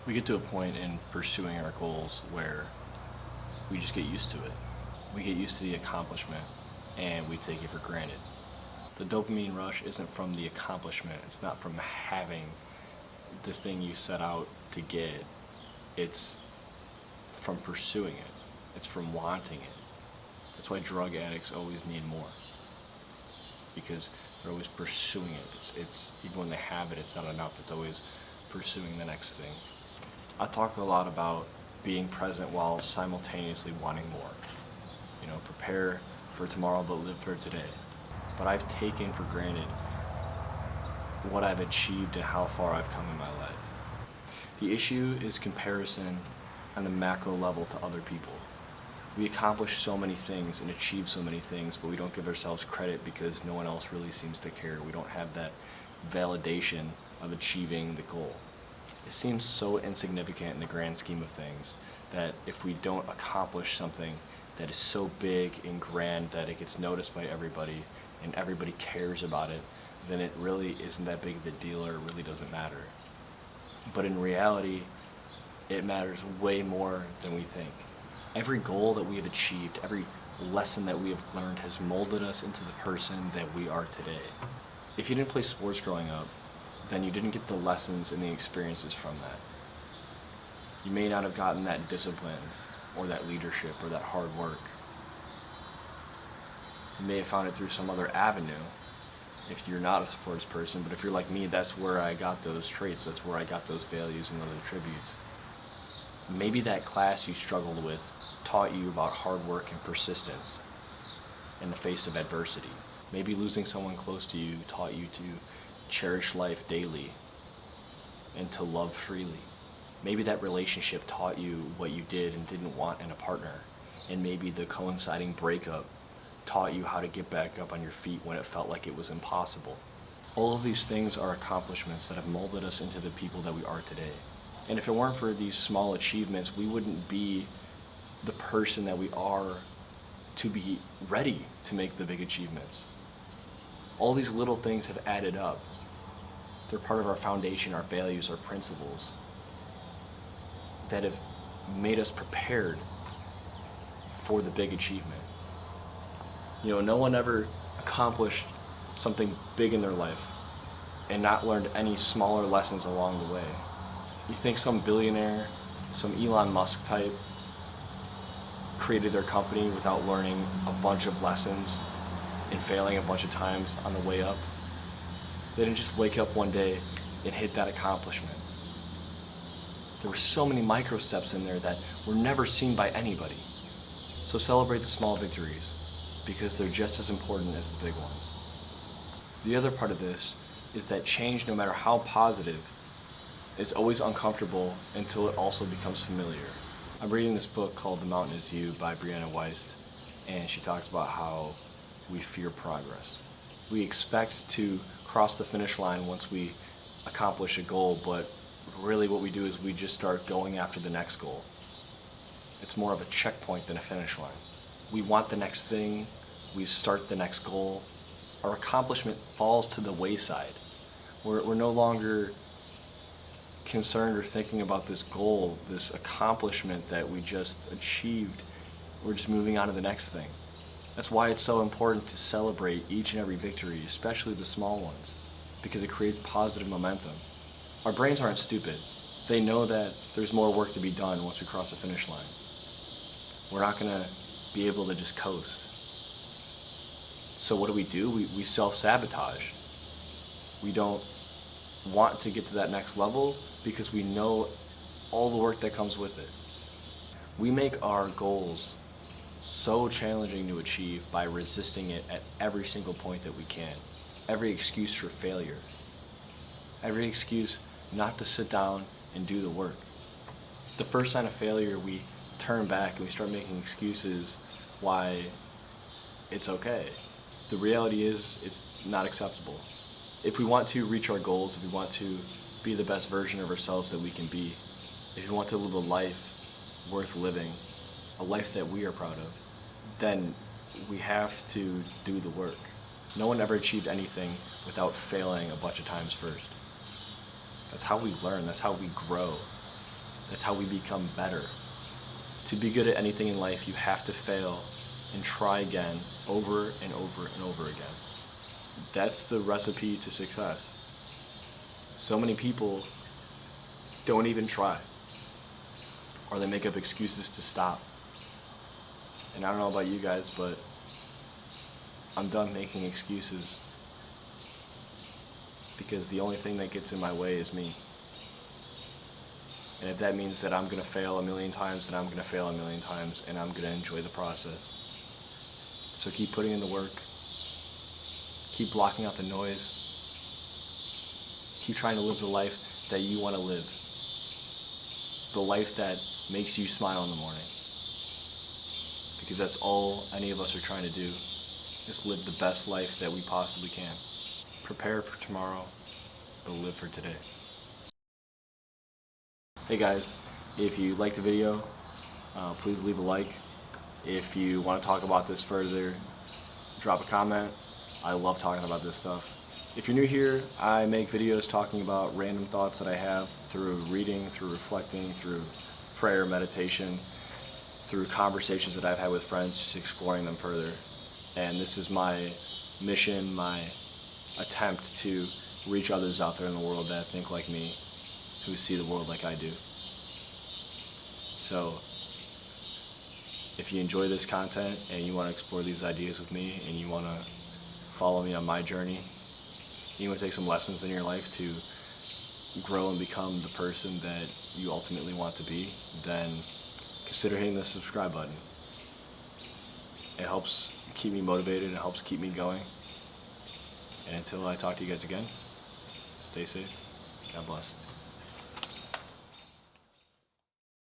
We get to a point in pursuing our goals where we just get used to it. We get used to the accomplishment and we take it for granted. The dopamine rush isn't from the accomplishment, it's not from having the thing you set out to get, it's from pursuing it, it's from wanting it. That's why drug addicts always need more, because they're always pursuing it. It's even when they have it, it's not enough. It's always pursuing the next thing. I talk a lot about being present while simultaneously wanting more. Prepare for tomorrow but live for today. But I've taken for granted what I've achieved and how far I've come in my life. The issue is comparison on the macro level to other people. We accomplish so many things and achieve so many things, but we don't give ourselves credit because no one else really seems to care. We don't have that validation of achieving the goal. It seems so insignificant in the grand scheme of things that if we don't accomplish something that is so big and grand that it gets noticed by everybody and everybody cares about it, then it really isn't that big of a deal, or it really doesn't matter. But in reality, it matters way more than we think. Every goal that we have achieved, every lesson that we have learned has molded us into the person that we are today. If you didn't play sports growing up, then you didn't get the lessons and the experiences from that. You may not have gotten that discipline or that leadership or that hard work. You may have found it through some other avenue if you're not a sports person, but if you're like me, that's where I got those traits, that's where I got those values and those attributes. Maybe that class you struggled with taught you about hard work and persistence in the face of adversity. Maybe losing someone close to you taught you to cherish life daily and to love freely. Maybe that relationship taught you what you did and didn't want in a partner. And maybe the coinciding breakup taught you how to get back up on your feet when it felt like it was impossible. All of these things are accomplishments that have molded us into the people that we are today. And if it weren't for these small achievements, we wouldn't be the person that we are to be ready to make the big achievements. All these little things have added up. They're part of our foundation, our values, our principles that have made us prepared for the big achievement. No one ever accomplished something big in their life and not learned any smaller lessons along the way. You think some billionaire, some Elon Musk type, created their company without learning a bunch of lessons and failing a bunch of times on the way up? They didn't just wake up one day and hit that accomplishment. There were so many micro steps in there that were never seen by anybody. So celebrate the small victories, because they're just as important as the big ones. The other part of this is that change, no matter how positive, is always uncomfortable until it also becomes familiar. I'm reading this book called The Mountain Is You by Brianna Wiest, and she talks about how we fear progress. We expect to cross the finish line once we accomplish a goal, but really what we do is we just start going after the next goal. It's more of a checkpoint than a finish line. We want the next thing, we start the next goal. Our accomplishment falls to the wayside. We're no longer concerned or thinking about this goal, this accomplishment that we just achieved. We're just moving on to the next thing. That's why it's so important to celebrate each and every victory, especially the small ones, because it creates positive momentum. Our brains aren't stupid. They know that there's more work to be done once we cross the finish line. We're not going to be able to just coast. So what do? We self-sabotage. We don't want to get to that next level because we know all the work that comes with it. We make our goals so challenging to achieve by resisting it at every single point that we can. Every excuse for failure. Every excuse not to sit down and do the work. The first sign of failure, we turn back and we start making excuses why it's okay. The reality is it's not acceptable. If we want to reach our goals, if we want to be the best version of ourselves that we can be, if we want to live a life worth living, a life that we are proud of, then we have to do the work. No one ever achieved anything without failing a bunch of times first. That's how we learn, that's how we grow. That's how we become better. To be good at anything in life, you have to fail and try again over and over and over again. That's the recipe to success. So many people don't even try, or they make up excuses to stop. And I don't know about you guys, but I'm done making excuses, because the only thing that gets in my way is me. And if that means that I'm going to fail a million times, then I'm going to fail a million times, and I'm going to enjoy the process. So keep putting in the work. Keep blocking out the noise. Keep trying to live the life that you want to live. The life that makes you smile in the morning. Because that's all any of us are trying to do, is live the best life that we possibly can. Prepare for tomorrow, but live for today. Hey guys, if you liked the video, please leave a like. If you want to talk about this further, drop a comment. I love talking about this stuff. If you're new here, I make videos talking about random thoughts that I have through reading, through reflecting, through prayer, meditation, through conversations that I've had with friends, just exploring them further. And this is my mission, my attempt to reach others out there in the world that think like me, who see the world like I do. So if you enjoy this content and you want to explore these ideas with me, and you want to follow me on my journey, you want to take some lessons in your life to grow and become the person that you ultimately want to be, then consider hitting the subscribe button. It helps keep me motivated, it helps keep me going. And until I talk to you guys again, stay safe. God bless.